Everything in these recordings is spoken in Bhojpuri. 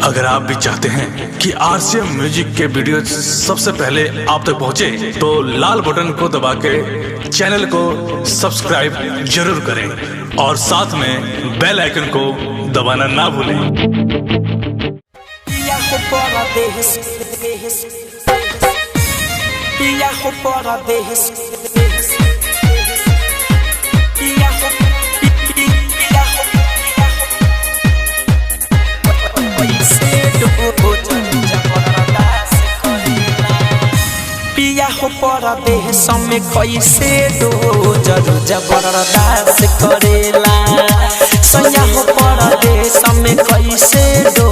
अगर आप भी चाहते हैं कि आरसीएम म्यूजिक के वीडियो सबसे पहले आप तक पहुंचे, तो लाल बटन को दबा के चैनल को सब्सक्राइब जरूर करें और साथ में बेल आइकन को दबाना ना भूलें। पिया हो परदेश में कैसे दो जरूर जबरदस्त करेला। सैया हो परदेश में कैसे दो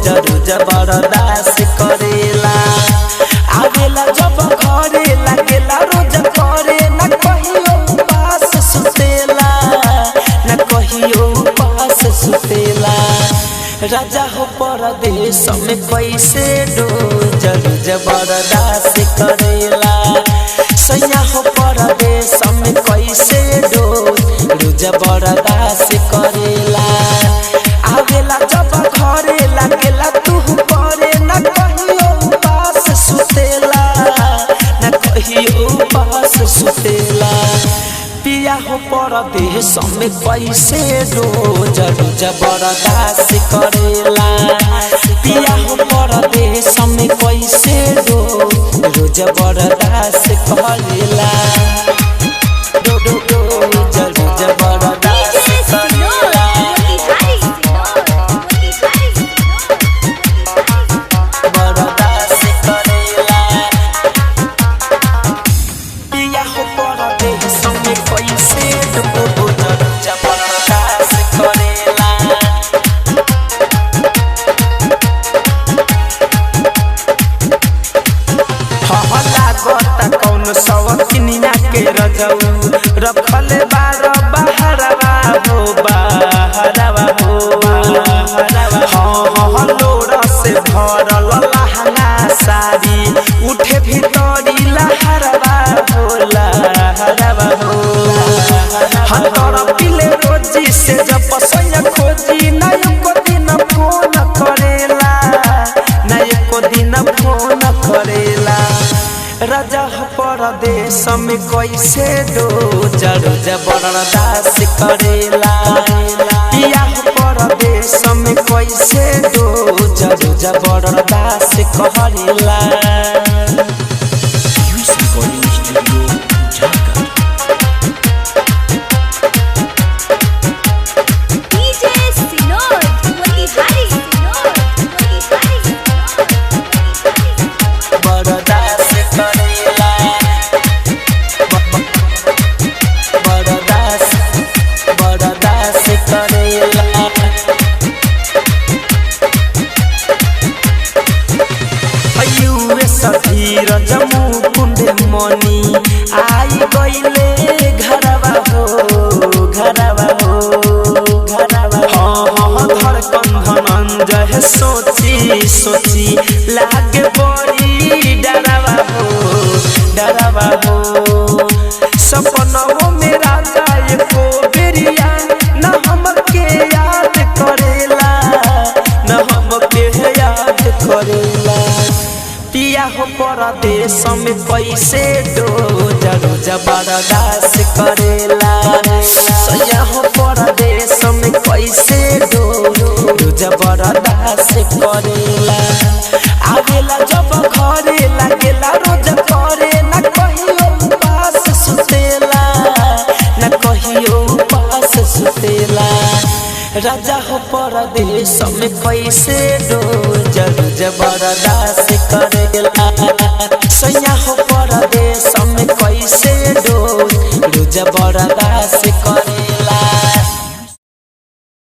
जरूर जबरदस्त करेला। आवेला जब घरे लागेला रोज करे न कहियो पास सुतेला, न कहियो पास सुतेला। राजा हो परदेश में कैसे दो जरूर जबरदस्त करेला। सैया हो परदेश में कैसे दो जरूर जबरदस्त करेला। आवेला जब घरे लागेला तू करे न कहियो पास सुतेला, न कहियो पास सुतेला। पिया हो परदेश में कैसे दो जरूर जबरदस्त करेला। पिया हो परदेश में कैसे दो जरूर जबरदस्त करेला। दो दो दो जरूर जबरदस्त करेला। बरदास्त करेला। पिया हो परदेश में कैसे दो जरूर जबरदस्त करेला। लागता कौन सवकिनिया के रजऊ रखले बार बहरवा हो बहरवा हो बहरवा। हाँ लोरा से भरल लहंगा साड़ी उठे भीतरी लहरवा हो लहरवा हो। हाँ तोरा पिले रोजी से जब पसंद खोजी न एको दिन फोन करेला, न एको दिन फोन करेला। राजा हो परदेश में कैसे दो जरूर जबरदस्त करेला। पिया हो परदेश में कैसे दो जरूर जबरदस्त करेला। जमू कुंड मनी आई गईले घरवा हो घरवा हो घरवा। हाँ धड़कन धनंजय सोची सोची लागे बड़ी डरवा हो डरवा हो। सपनों में राजा एको बेरिया न हमके याद करेला, न हमके याद करेला। पिया हो परदेश में कैसे दो जरूर जबरदस्त करेला। सैया हो परदेश में कैसे दो जरूर जबरदस्त करेला। आवेला जब घरे लागेला रोज करे न कहियो पास सुतेला, न कहियो पास सुतेला। राजा हो परदेश में कैसे दो जरूर जबरदस्त करेला। सैया हो परदेश में